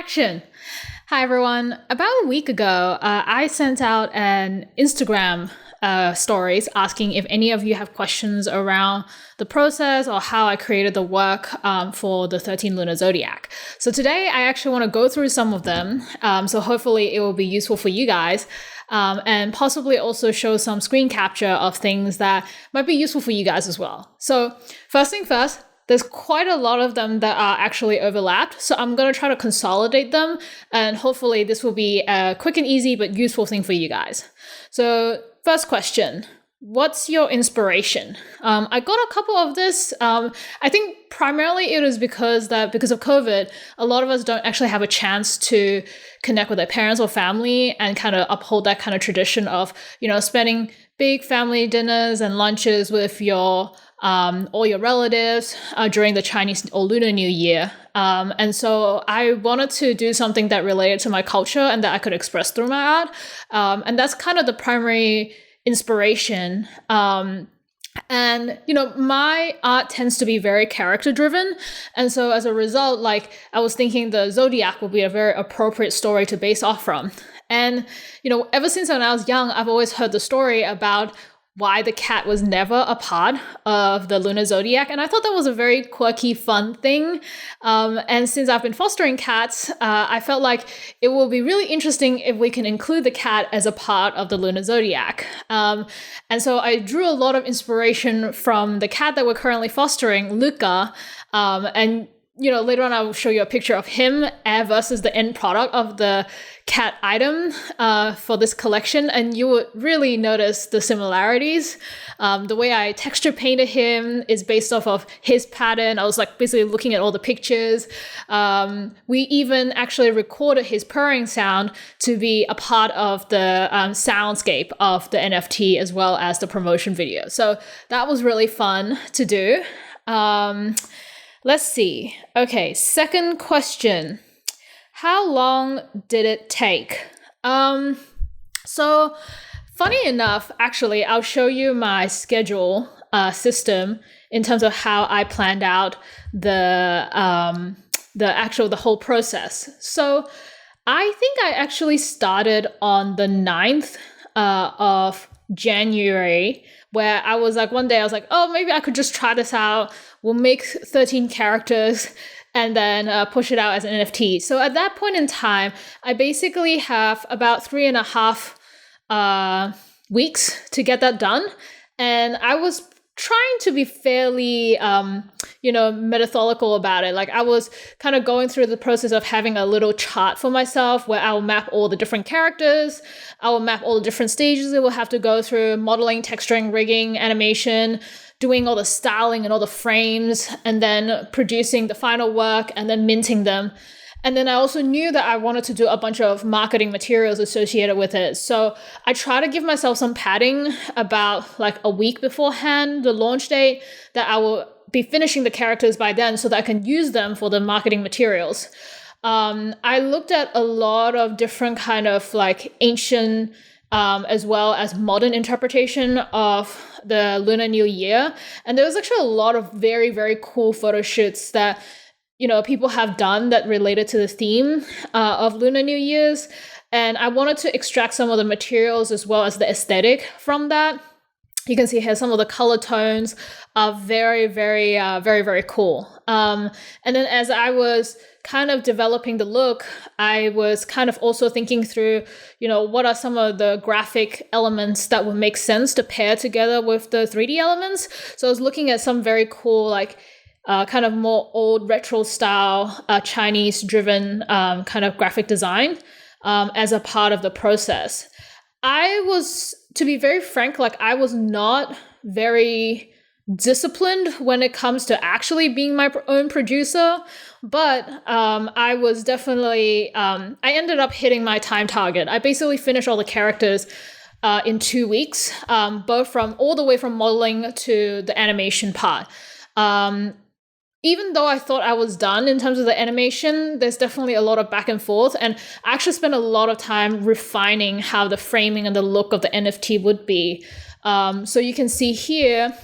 Action! Hi everyone. About a week ago, I sent out an Instagram stories asking if any of you have questions around the process or how I created the work for the 13 Lunar Zodiac. So today I actually want to go through some of them. So hopefully it will be useful for you guys and possibly also show some screen capture of things that might be useful for you guys as well. So first thing first, there's quite a lot of them that are actually overlapped. So I'm going to try to consolidate them and hopefully this will be a quick and easy but useful thing for you guys. So first question, what's your inspiration? I got a couple of this. I think primarily it was because of COVID, a lot of us don't actually have a chance to connect with their parents or family and kind of uphold that kind of tradition of, spending big family dinners and lunches with all your relatives during the Chinese or Lunar New Year. And so I wanted to do something that related to my culture and that I could express through my art. And that's kind of the primary inspiration. And my art tends to be very character driven. And so as a result, I was thinking the Zodiac would be a very appropriate story to base off from. And, ever since when I was young, I've always heard the story about why the cat was never a part of the Lunar Zodiac. And I thought that was a very quirky, fun thing. And since I've been fostering cats, I felt like it will be really interesting if we can include the cat as a part of the Lunar Zodiac. And so I drew a lot of inspiration from the cat that we're currently fostering, Luca. Later on, I will show you a picture of him versus the end product of the cat item for this collection. And you would really notice the similarities. The way I texture painted him is based off of his pattern. I was basically looking at all the pictures. We even actually recorded his purring sound to be a part of the soundscape of the NFT as well as the promotion video. So that was really fun to do. Let's see. Okay, second question. How long did it take? So funny enough, actually, I'll show you my schedule system in terms of how I planned out the whole process. So I think I actually started on the 9th of January, where I was one day I was oh, maybe I could just try this out. We'll make 13 characters and then push it out as an NFT. So at that point in time, I basically have about 3.5 weeks to get that done. And I was trying to be fairly, methodical about it. I was kind of going through the process of having a little chart for myself where I will map all the different characters. I will map all the different stages it will have to go through: modeling, texturing, rigging, animation, doing all the styling and all the frames, and then producing the final work and then minting them. And then I also knew that I wanted to do a bunch of marketing materials associated with it. So I try to give myself some padding about a week beforehand, the launch date, that I will be finishing the characters by then so that I can use them for the marketing materials. I looked at a lot of different kind of ancient as well as modern interpretation of the Lunar New Year. And there was actually a lot of very, very cool photo shoots that people have done that related to the theme of Lunar New Year's. And I wanted to extract some of the materials as well as the aesthetic from that. You can see here some of the color tones are very, very, very, very cool. And then as I was kind of developing the look, I was kind of also thinking through, what are some of the graphic elements that would make sense to pair together with the 3D elements. So I was looking at some very cool, kind of more old retro style, Chinese driven kind of graphic design as a part of the process. I was, to be very frank, I was not very disciplined when it comes to actually being my own producer, but I was definitely, I ended up hitting my time target. I basically finished all the characters in 2 weeks, both from all the way from modeling to the animation part. Even though I thought I was done in terms of the animation, there's definitely a lot of back and forth. And I actually spent a lot of time refining how the framing and the look of the NFT would be. So you can see here,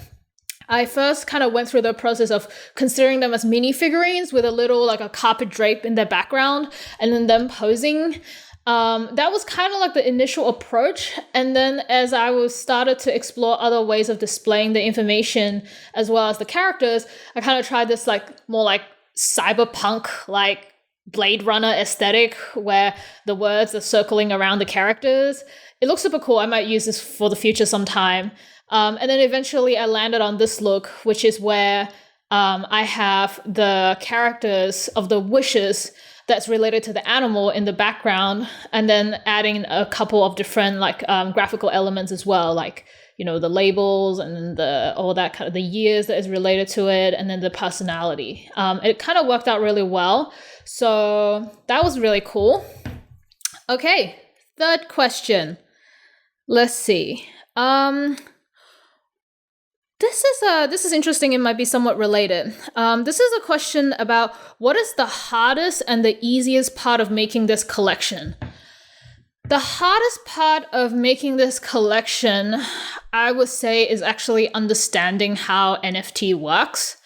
I first kind of went through the process of considering them as mini figurines with a little like a carpet drape in their background and then them posing. That was kind of like the initial approach. And then as I was started to explore other ways of displaying the information as well as the characters, I kind of tried this like more like cyberpunk, like Blade Runner aesthetic where the words are circling around the characters. It looks super cool. I might use this for the future sometime. And then eventually I landed on this look, which is where I have the characters of the wishes that's related to the animal in the background, and then adding a couple of different like graphical elements as well, like, you know, the labels and then the all that kind of the years that is related to it, and then the personality. It kind of worked out really well. So that was really cool. Okay, third question. Let's see. This is interesting. It might be somewhat related. This is a question about what is the hardest and the easiest part of making this collection? The hardest part of making this collection, I would say, is actually understanding how NFT works.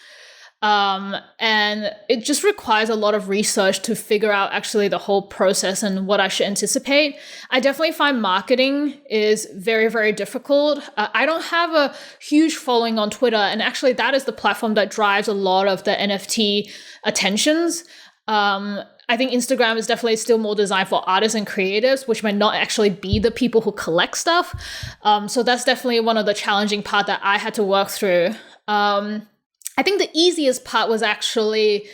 And it just requires a lot of research to figure out actually the whole process and what I should anticipate. I definitely find marketing is very, very difficult. I don't have a huge following on Twitter, and actually that is the platform that drives a lot of the NFT attentions. I think Instagram is definitely still more designed for artists and creatives, which might not actually be the people who collect stuff. So that's definitely one of the challenging part that I had to work through. I think the easiest part was actually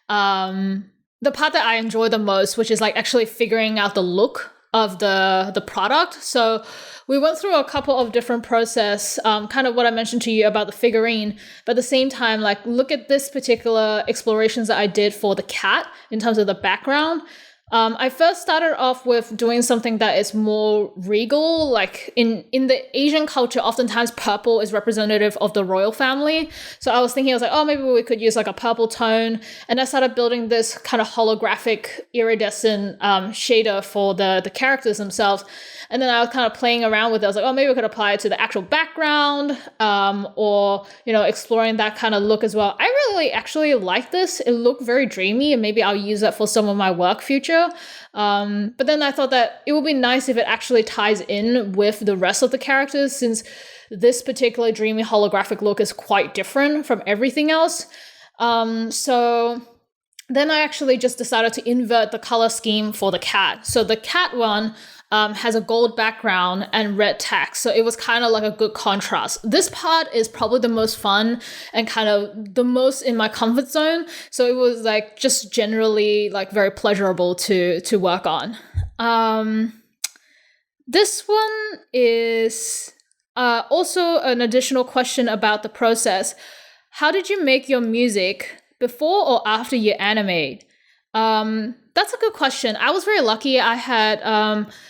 the part that I enjoy the most, which is like actually figuring out the look of the product. So we went through a couple of different process, kind of what I mentioned to you about the figurine, but at the same time, like look at this particular explorations that I did for the cat in terms of the background. I first started off with doing something that is more regal. Like in the Asian culture, oftentimes purple is representative of the royal family. So I was like, oh, maybe we could use like a purple tone. And I started building this kind of holographic iridescent shader for the characters themselves. And then I was kind of playing around with it. I was like, oh, maybe we could apply it to the actual background, or, you know, exploring that kind of look as well. I really actually like this. It looked very dreamy, and maybe I'll use that for some of my work future. But then I thought that it would be nice if it actually ties in with the rest of the characters, since this particular dreamy holographic look is quite different from everything else. So then I actually just decided to invert the color scheme for the cat. So the cat one has a gold background and red text. So it was kind of like a good contrast. This part is probably the most fun and kind of the most in my comfort zone. So it was like just generally like very pleasurable to work on. This one is also an additional question about the process. How did you make your music before or after you animate? That's a good question. I was very lucky. I had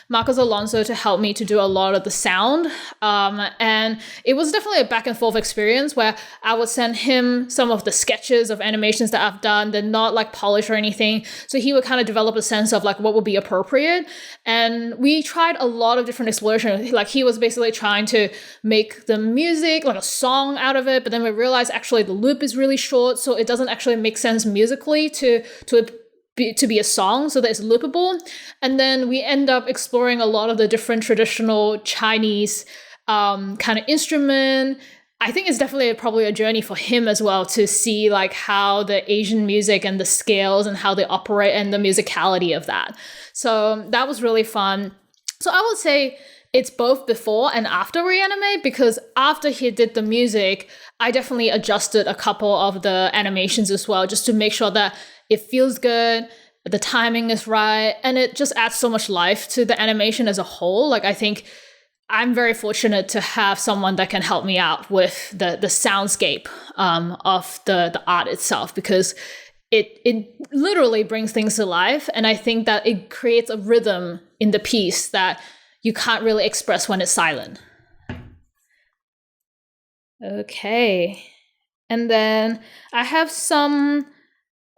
Marcos Alonso to help me to do a lot of the sound. And it was definitely a back and forth experience where I would send him some of the sketches of animations that I've done. They're not like polished or anything. So he would kind of develop a sense of like what would be appropriate. And we tried a lot of different explorations. Like he was basically trying to make the music, like a song out of it. But then we realized actually the loop is really short. So it doesn't actually make sense musically to be a song, so that it's loopable. And then we end up exploring a lot of the different traditional Chinese kind of instrument. I think it's definitely probably a journey for him as well to see like how the Asian music and the scales and how they operate and the musicality of that. So that was really fun. So I would say it's both before and after Reanimate, because after he did the music, I definitely adjusted a couple of the animations as well, just to make sure that it feels good, the timing is right, and it just adds so much life to the animation as a whole. Like I think I'm very fortunate to have someone that can help me out with the soundscape of the art itself, because it literally brings things to life. And I think that it creates a rhythm in the piece that you can't really express when it's silent. Okay. And then I have some,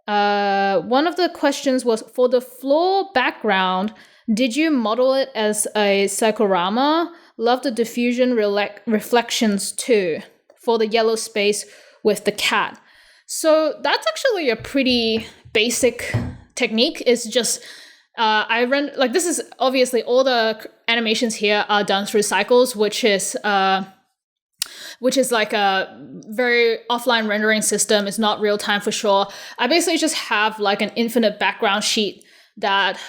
one of the questions was, for the floor background, did you model it as a cyclorama? Love the diffusion reflections too. for the yellow space with the cat. So that's actually a pretty basic technique. It's just this is obviously all the animations here are done through cycles, which is like a very offline rendering system. It's not real time for sure. I basically just have like an infinite background sheet that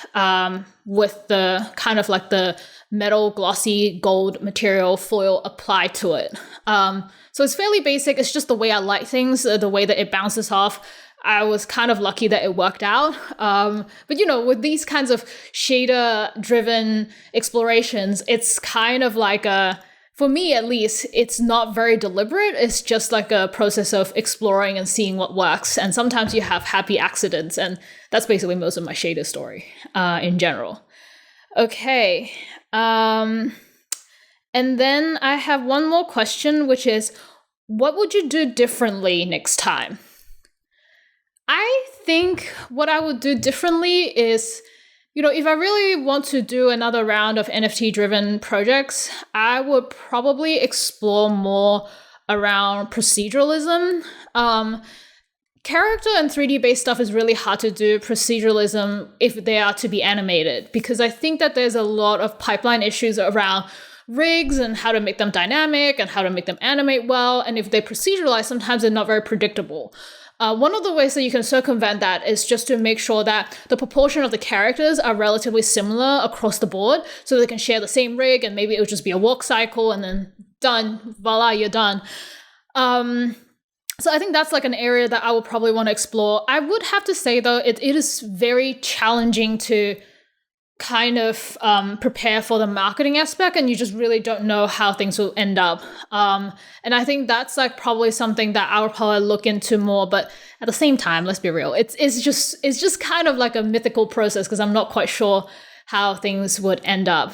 with the kind of like the metal glossy gold material foil applied to it. So it's fairly basic. It's just the way I light things, the way that it bounces off. I was kind of lucky that it worked out. But with these kinds of shader-driven explorations, it's kind of like for me at least, it's not very deliberate. It's just like a process of exploring and seeing what works. And sometimes you have happy accidents. And that's basically most of my shader story in general. Okay. And then I have one more question, which is, what would you do differently next time? I think what I would do differently is, if I really want to do another round of NFT-driven projects, I would probably explore more around proceduralism. Character and 3D-based stuff is really hard to do proceduralism if they are to be animated, because I think that there's a lot of pipeline issues around rigs and how to make them dynamic and how to make them animate well. And if they proceduralize, sometimes they're not very predictable. One of the ways that you can circumvent that is just to make sure that the proportion of the characters are relatively similar across the board, so they can share the same rig, and maybe it would just be a walk cycle and then done, voila, you're done. So I think that's like an area that I would probably want to explore. I would have to say though, it is very challenging to kind of prepare for the marketing aspect, and you just really don't know how things will end up. And I think that's like probably something that I would probably look into more. But at the same time, let's be real, it's just kind of like a mythical process, because I'm not quite sure how things would end up.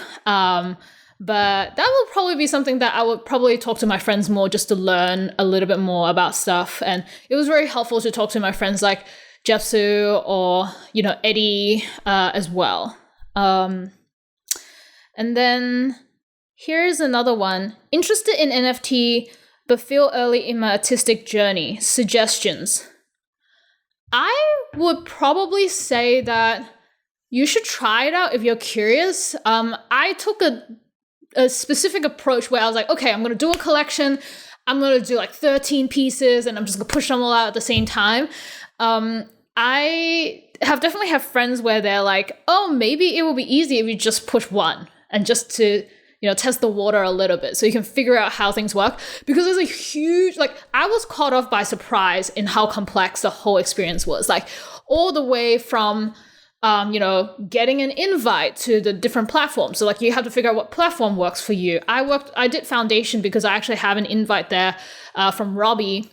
But that will probably be something that I would probably talk to my friends more, just to learn a little bit more about stuff. And it was very helpful to talk to my friends like Jepsu or Eddie as well. And then here's another one. Interested in NFT, but feel early in my artistic journey. Suggestions. I would probably say that you should try it out if you're curious. I took a specific approach where I was like, okay, I'm going to do a collection. I'm going to do like 13 pieces and I'm just going to push them all out at the same time. I have definitely have friends where they're like, oh, maybe it will be easy if you just push one and just to, test the water a little bit so you can figure out how things work. Because there's a huge, I was caught off by surprise in how complex the whole experience was. Like all the way from, getting an invite to the different platforms. So you have to figure out what platform works for you. I did Foundation because I actually have an invite there from Robbie.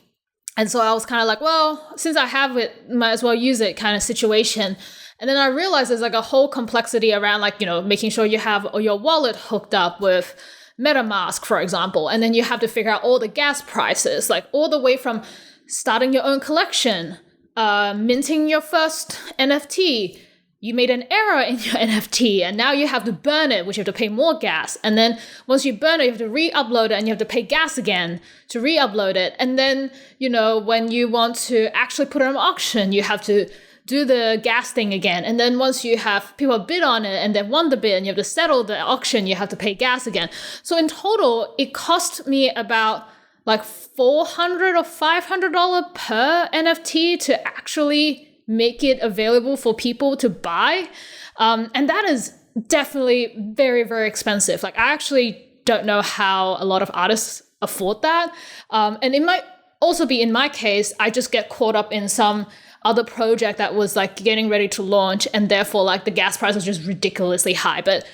And so I was kind of like, well, since I have it, might as well use it kind of situation. And then I realized there's a whole complexity around making sure you have your wallet hooked up with MetaMask, for example. And then you have to figure out all the gas prices, all the way from starting your own collection, minting your first NFT. You made an error in your NFT and now you have to burn it, which you have to pay more gas. And then once you burn it, you have to re-upload it and you have to pay gas again to re-upload it. And then, when you want to actually put it on auction, you have to do the gas thing again. And then once you have people bid on it and then won the bid and you have to settle the auction, you have to pay gas again. So in total, it cost me about $400 or $500 per NFT to actually make it available for people to buy. And that is definitely very, very expensive. I actually don't know how a lot of artists afford that. And it might also be in my case, I just get caught up in some other project that was getting ready to launch, and therefore the gas price was just ridiculously high. But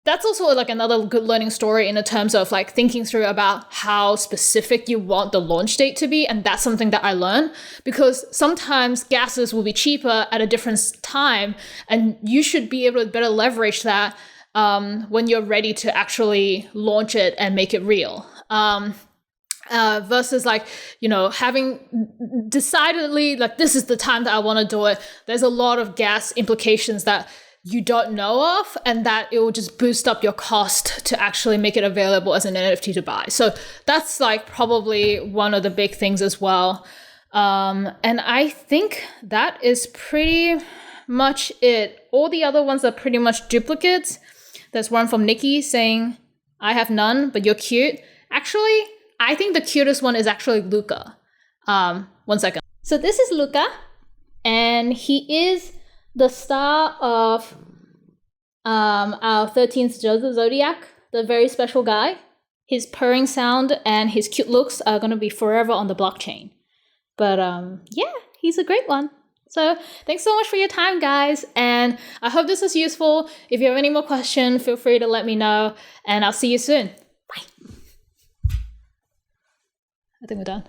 that's also another good learning story in the terms of thinking through about how specific you want the launch date to be. And that's something that I learned, because sometimes gases will be cheaper at a different time, and you should be able to better leverage that when you're ready to actually launch it and make it real. Versus having decidedly this is the time that I want to do it. There's a lot of gas implications that you don't know of, and that it will just boost up your cost to actually make it available as an NFT to buy. So that's like probably one of the big things as well. And I think that is pretty much it. All the other ones are pretty much duplicates. There's one from Nikki saying, I have none, but you're cute. Actually, I think the cutest one is actually Luca. 1 second. So this is Luca, and he is the star of our 13th zodiac, the very special guy. His purring sound and his cute looks are going to be forever on the blockchain. But yeah, he's a great one. So thanks so much for your time, guys. And I hope this was useful. If you have any more questions, feel free to let me know. And I'll see you soon. Bye. I think we're done.